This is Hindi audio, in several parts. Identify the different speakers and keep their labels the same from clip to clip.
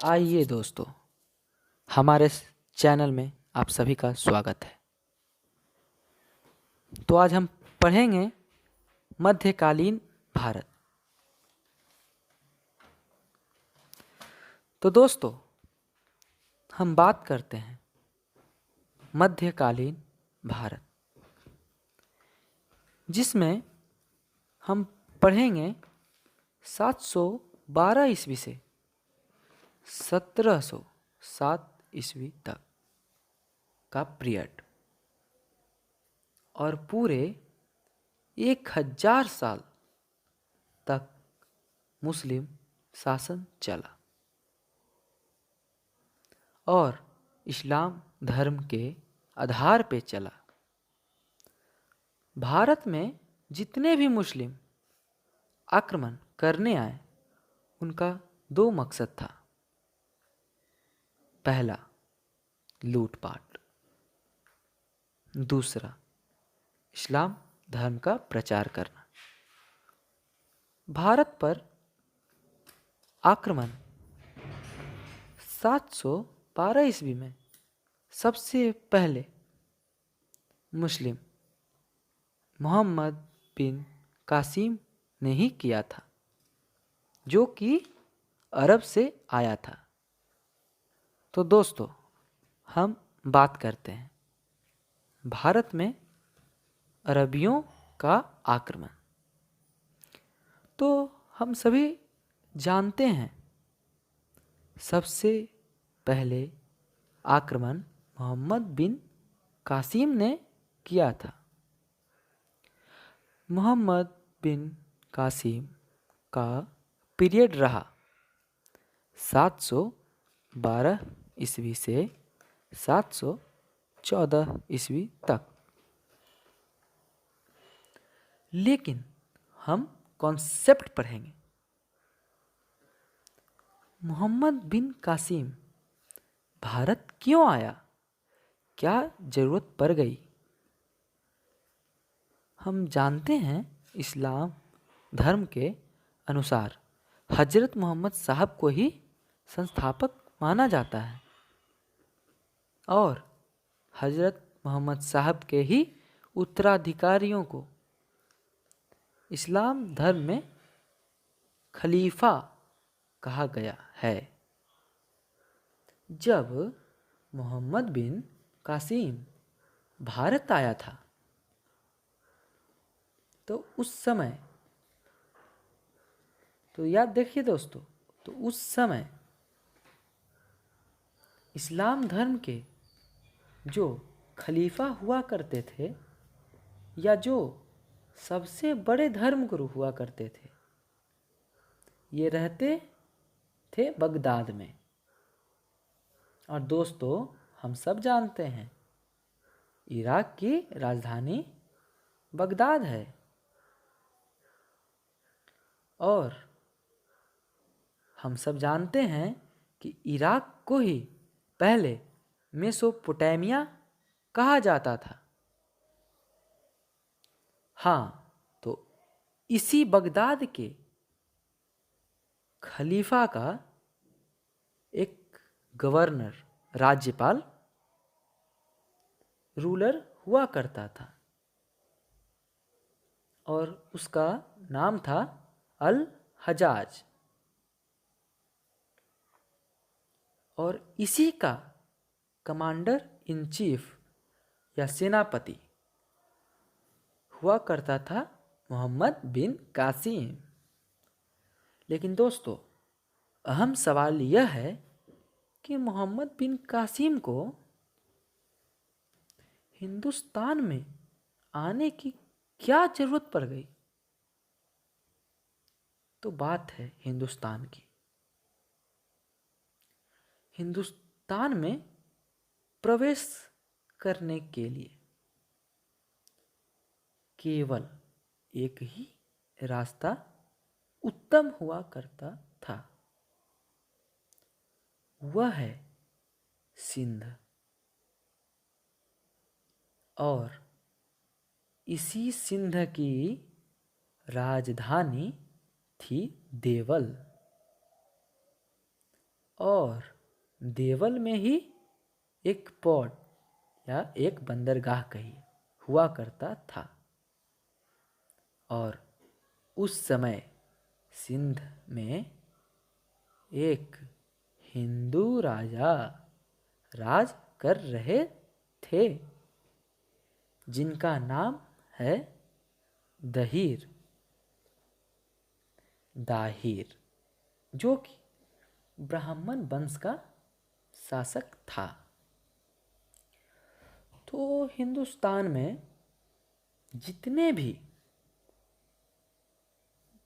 Speaker 1: आइए दोस्तों, हमारे चैनल में आप सभी का स्वागत है। तो आज हम पढ़ेंगे मध्यकालीन भारत। तो दोस्तों, हम बात करते हैं मध्यकालीन भारत, जिसमें हम पढ़ेंगे 712 ईस्वी से 1707 ईस्वी तक का पीरियड और पूरे 1000 साल तक मुस्लिम शासन चला और इस्लाम धर्म के आधार पे चला। भारत में जितने भी मुस्लिम आक्रमण करने आए, उनका दो मकसद था। पहला, लूटपाट। दूसरा, इस्लाम धर्म का प्रचार करना। भारत पर आक्रमण 712 ईस्वी में सबसे पहले मुस्लिम मोहम्मद बिन कासिम ने ही किया था, जो कि अरब से आया था। तो दोस्तों, हम बात करते हैं भारत में अरबियों का आक्रमण। तो हम सभी जानते हैं, सबसे पहले आक्रमण मोहम्मद बिन कासिम ने किया था। मोहम्मद बिन कासिम का पीरियड रहा 712 ईस्वी से 714 ईस्वी तक। लेकिन हम कॉन्सेप्ट पढ़ेंगे। मोहम्मद बिन कासिम भारत क्यों आया, क्या जरूरत पड़ गई? हम जानते हैं, इस्लाम धर्म के अनुसार हजरत मोहम्मद साहब को ही संस्थापक माना जाता है और हजरत मोहम्मद साहब के ही उत्तराधिकारियों को इस्लाम धर्म में खलीफा कहा गया है। जब मोहम्मद बिन कासिम भारत आया था, तो उस समय, तो याद देखिए दोस्तों, तो उस समय इस्लाम धर्म के जो खलीफा हुआ करते थे, या जो सबसे बड़े धर्मगुरु हुआ करते थे, ये रहते थे बगदाद में। और दोस्तों, हम सब जानते हैं, इराक की राजधानी बगदाद है। और हम सब जानते हैं कि इराक को ही पहले मेसोपोटामिया कहा जाता था। हाँ, तो इसी बगदाद के खलीफा का एक गवर्नर, राज्यपाल, रूलर हुआ करता था और उसका नाम था अल हजाज। और इसी का कमांडर इन चीफ या सेनापति हुआ करता था मोहम्मद बिन कासिम। लेकिन दोस्तों, अहम सवाल यह है कि मोहम्मद बिन कासिम को हिंदुस्तान में आने की क्या जरूरत पड़ गई? तो बात है हिंदुस्तान की। हिंदुस्तान में प्रवेश करने के लिए केवल एक ही रास्ता उत्तम हुआ करता था, वह है सिंध। और इसी सिंध की राजधानी थी देवल। और देवल में ही एक पोर्ट या एक बंदरगाह कहिए हुआ करता था। और उस समय सिंध में एक हिंदू राजा राज कर रहे थे जिनका नाम है दहीर दाहिर, जो कि ब्राह्मण वंश का शासक था। तो हिंदुस्तान में जितने भी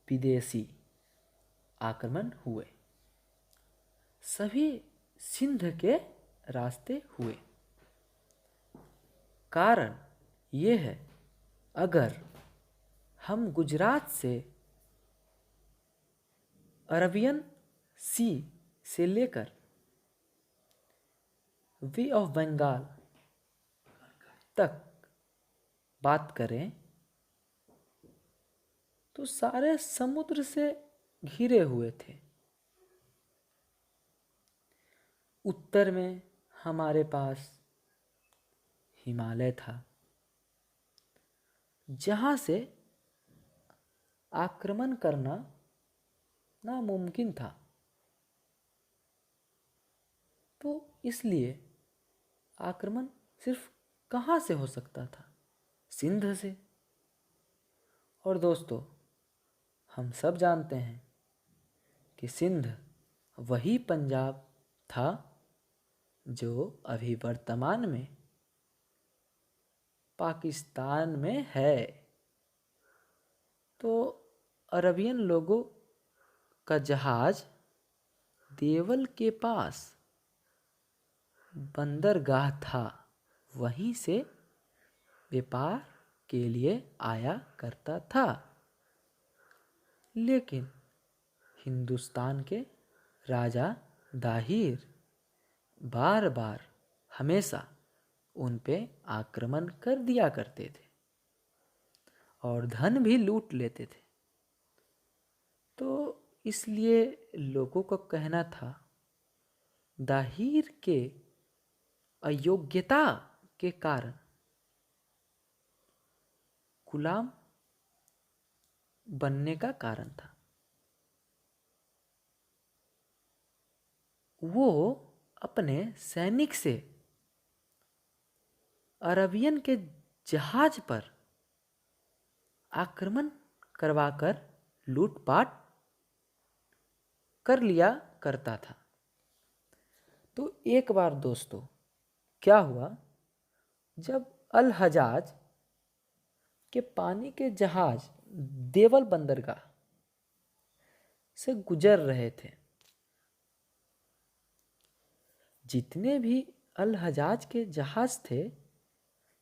Speaker 1: विदेशी आक्रमण हुए सभी सिंध के रास्ते हुए। कारण ये है, अगर हम गुजरात से अरबियन सी से लेकर वे ऑफ बंगाल तक बात करें तो सारे समुद्र से घिरे हुए थे। उत्तर में हमारे पास हिमालय था, जहाँ से आक्रमण करना नामुमकिन था। तो इसलिए आक्रमण सिर्फ कहाँ से हो सकता था? सिंध से। और दोस्तों, हम सब जानते हैं कि सिंध वही पंजाब था जो अभी वर्तमान में पाकिस्तान में है। तो अरबियन लोगों का जहाज देवल के पास बंदरगाह था, वहीं से व्यापार के लिए आया करता था। लेकिन हिंदुस्तान के राजा दाहिर बार बार हमेशा उन पे आक्रमण कर दिया करते थे और धन भी लूट लेते थे। तो इसलिए लोगों का कहना था, दाहिर के अयोग्यता के कारण गुलाम बनने का कारण था। वो अपने सैनिक से अरबियन के जहाज पर आक्रमण करवाकर लूटपाट कर लिया करता था। तो एक बार दोस्तों क्या हुआ, जब अल हजाज के पानी के जहाज देवल बंदरगाह से गुजर रहे थे, जितने भी अल हजाज के जहाज थे,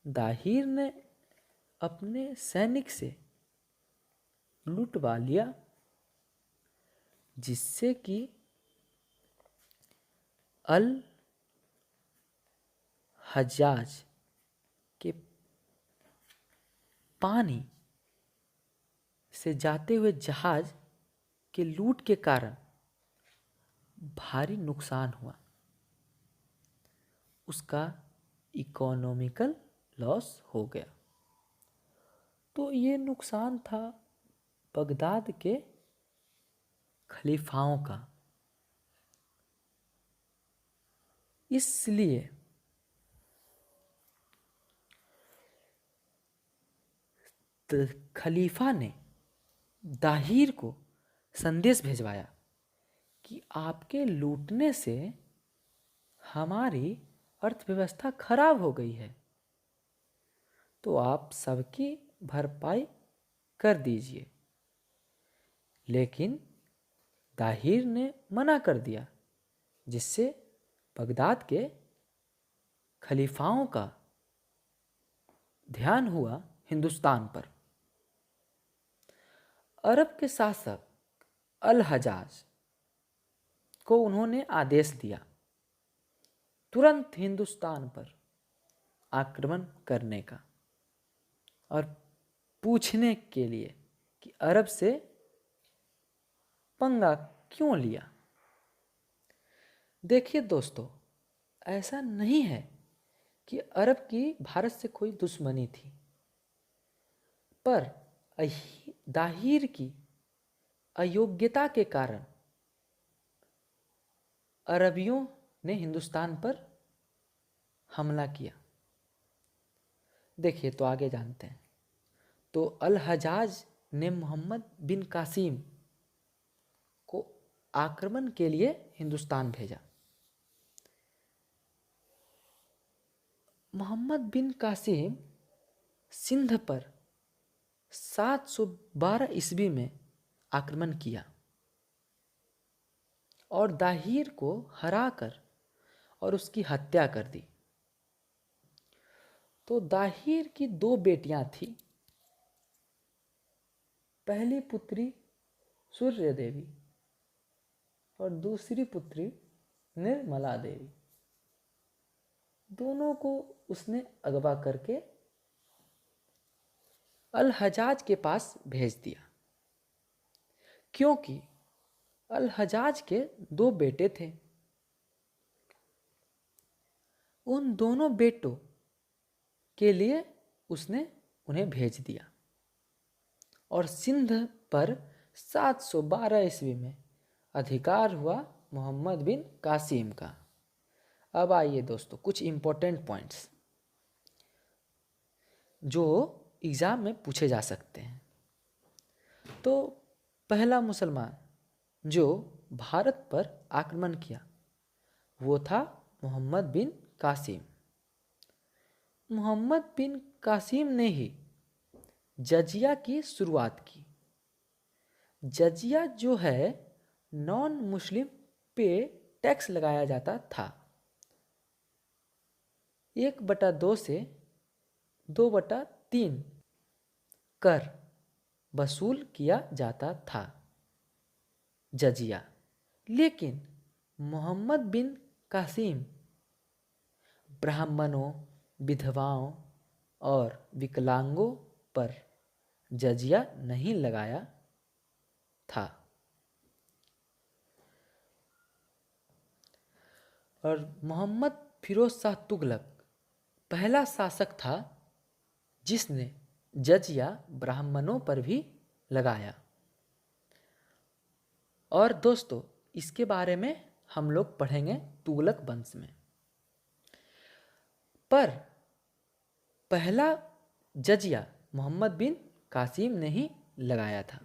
Speaker 1: दाहिर ने अपने सैनिक से लूटवा लिया, जिससे कि अल हजाज के पानी से जाते हुए जहाज के लूट के कारण भारी नुकसान हुआ। उसका इकोनॉमिकल लॉस हो गया। तो ये नुकसान था बगदाद के खलीफाओं का। इसलिए खलीफा ने दाहिर को संदेश भेजवाया कि आपके लूटने से हमारी अर्थव्यवस्था खराब हो गई है, तो आप सबकी भरपाई कर दीजिए। लेकिन दाहिर ने मना कर दिया, जिससे बगदाद के खलीफाओं का ध्यान हुआ हिंदुस्तान पर। अरब के शासक अल हजाज को उन्होंने आदेश दिया तुरंत हिंदुस्तान पर आक्रमण करने का और पूछने के लिए कि अरब से पंगा क्यों लिया। देखिए दोस्तों, ऐसा नहीं है कि अरब की भारत से कोई दुश्मनी थी, पर दाहिर की अयोग्यता के कारण अरबियों ने हिंदुस्तान पर हमला किया। देखिए तो आगे जानते हैं। तो अल हजाज ने मोहम्मद बिन कासिम को आक्रमण के लिए हिंदुस्तान भेजा। मोहम्मद बिन कासिम सिंध पर 712 ईस्वी में आक्रमण किया और दाहिर को हराकर और उसकी हत्या कर दी। तो दाहिर की 2 बेटियां थी। पहली पुत्री सूर्य देवी और दूसरी पुत्री निर्मला देवी। दोनों को उसने अगवा करके अल हजाज के पास भेज दिया, क्योंकि अल हजाज के 2 बेटे थे। उन दोनों बेटों के लिए उसने उन्हें भेज दिया और सिंध पर 712 ईस्वी में अधिकार हुआ मोहम्मद बिन कासिम का। अब आइए दोस्तों कुछ इंपॉर्टेंट पॉइंट्स जो एग्ज़ाम में पूछे जा सकते हैं। तो पहला मुसलमान जो भारत पर आक्रमण किया वो था मोहम्मद बिन कासिम। मोहम्मद बिन कासिम ने ही जजिया की शुरुआत की। जजिया जो है नॉन मुस्लिम पे टैक्स लगाया जाता था। 1/2 से 2/3 कर वसूल किया जाता था जजिया। लेकिन मोहम्मद बिन कासिम ब्राह्मणों, विधवाओं और विकलांगों पर जजिया नहीं लगाया था। और मोहम्मद फिरोज शाह तुगलक पहला शासक था जिसने जजिया ब्राह्मणों पर भी लगाया। और दोस्तों इसके बारे में हम लोग पढ़ेंगे तुगलक वंश में। पर पहला जजिया मोहम्मद बिन कासिम ने ही लगाया था।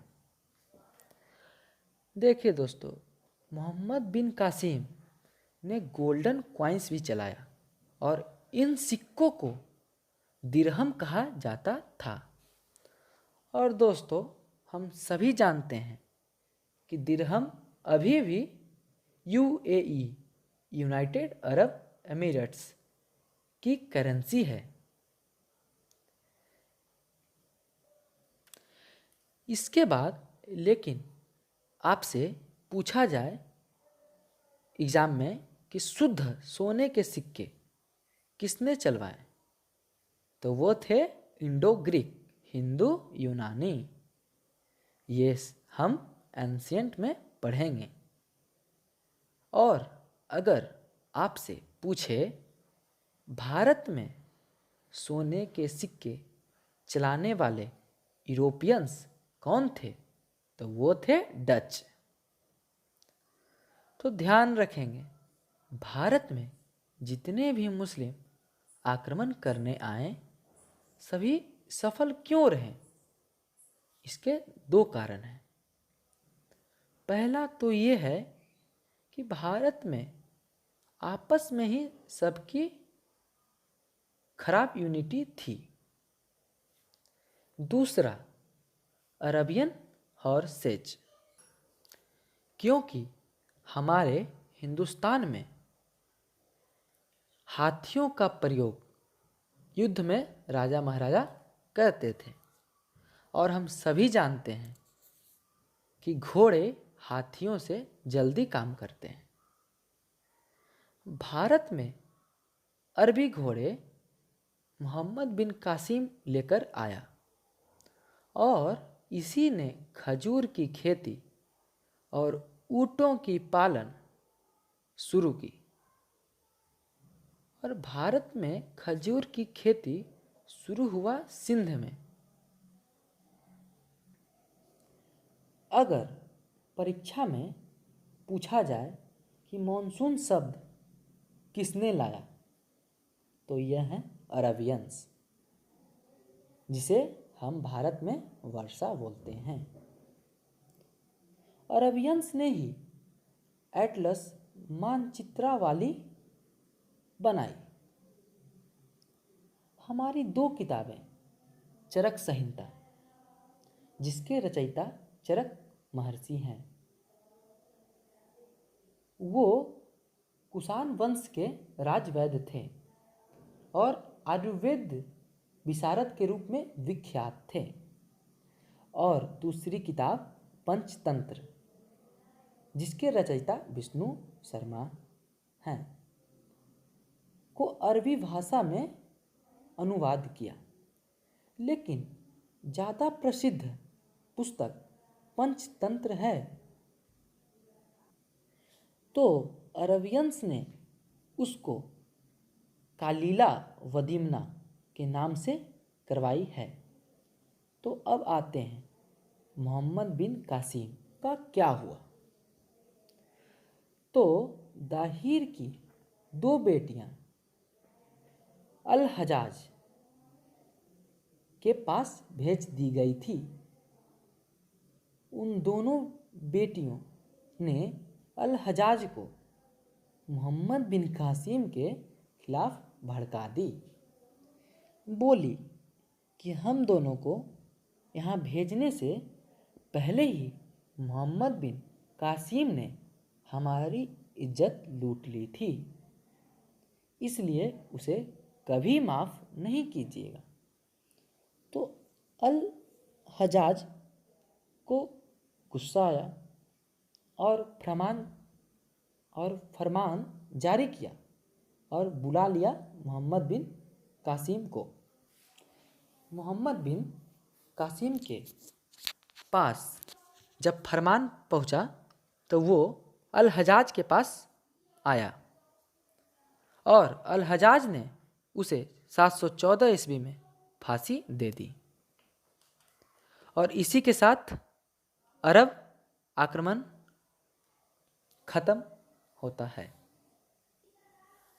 Speaker 1: देखिए दोस्तों, मोहम्मद बिन कासिम ने गोल्डन कॉइन्स भी चलाया और इन सिक्कों को दिरहम कहा जाता था। और दोस्तों हम सभी जानते हैं कि दिरहम अभी भी यूएई यूनाइटेड अरब एमिरेट्स की करेंसी है। इसके बाद लेकिन आपसे पूछा जाए एग्ज़ाम में कि शुद्ध सोने के सिक्के किसने चलवाए, तो वो थे इंडो ग्रीक, हिंदू यूनानी। ये हम एंशियंट में पढ़ेंगे। और अगर आपसे पूछे भारत में सोने के सिक्के चलाने वाले यूरोपियंस कौन थे, तो वो थे डच। तो ध्यान रखेंगे भारत में जितने भी मुस्लिम आक्रमण करने आए सभी सफल क्यों रहे, इसके 2 कारण हैं। पहला तो ये है कि भारत में आपस में ही सबकी खराब यूनिटी थी। दूसरा अरबियन हॉर्सेज, क्योंकि हमारे हिंदुस्तान में हाथियों का प्रयोग युद्ध में राजा महाराजा करते थे और हम सभी जानते हैं कि घोड़े हाथियों से जल्दी काम करते हैं। भारत में अरबी घोड़े मोहम्मद बिन कासिम लेकर आया और इसी ने खजूर की खेती और ऊँटों की पालन शुरू की और भारत में खजूर की खेती शुरू हुआ सिंध में। अगर परीक्षा में पूछा जाए कि मॉनसून शब्द किसने लाया, तो यह है अरबियंस, जिसे हम भारत में वर्षा बोलते हैं। अरबियंस ने ही एटलस मानचित्रावली बनाई। हमारी दो किताबें, चरक संहिता, जिसके रचयिता चरक महर्षि हैं, वो कुषाण वंश के राजवैद्य थे और आयुर्वेद विशारद के रूप में विख्यात थे। और दूसरी किताब पंचतंत्र, जिसके रचयिता विष्णु शर्मा हैं, को अरबी भाषा में अनुवाद किया। लेकिन ज़्यादा प्रसिद्ध पुस्तक पंचतंत्र है। तो अरबियंस ने उसको कालीला वदीमना के नाम से करवाई है। तो अब आते हैं मोहम्मद बिन कासिम का क्या हुआ। तो दाहिर की दो बेटियां अल हजाज के पास भेज दी गई थी। उन दोनों बेटियों ने अल हजाज को मोहम्मद बिन कासिम के खिलाफ भड़का दी। बोली कि हम दोनों को यहाँ भेजने से पहले ही मोहम्मद बिन कासिम ने हमारी इज्जत लूट ली थी, इसलिए उसे कभी माफ़ नहीं कीजिएगा। तो अल हजाज को गुस्सा आया और फरमान जारी किया और बुला लिया मोहम्मद बिन कासिम को। मोहम्मद बिन कासिम के पास जब फरमान पहुंचा तो वो अल हजाज के पास आया और अल हजाज ने उसे 714 ईस्वी में फांसी दे दी। और इसी के साथ अरब आक्रमण खत्म होता है।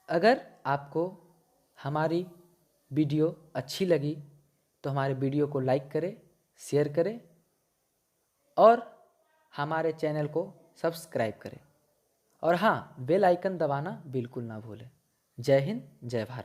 Speaker 1: अगर आपको हमारी वीडियो अच्छी लगी तो हमारे वीडियो को लाइक करें, शेयर करें और हमारे चैनल को सब्सक्राइब करें। और हाँ, बेल आइकन दबाना बिल्कुल ना भूलें। जय हिंद, जय भारत।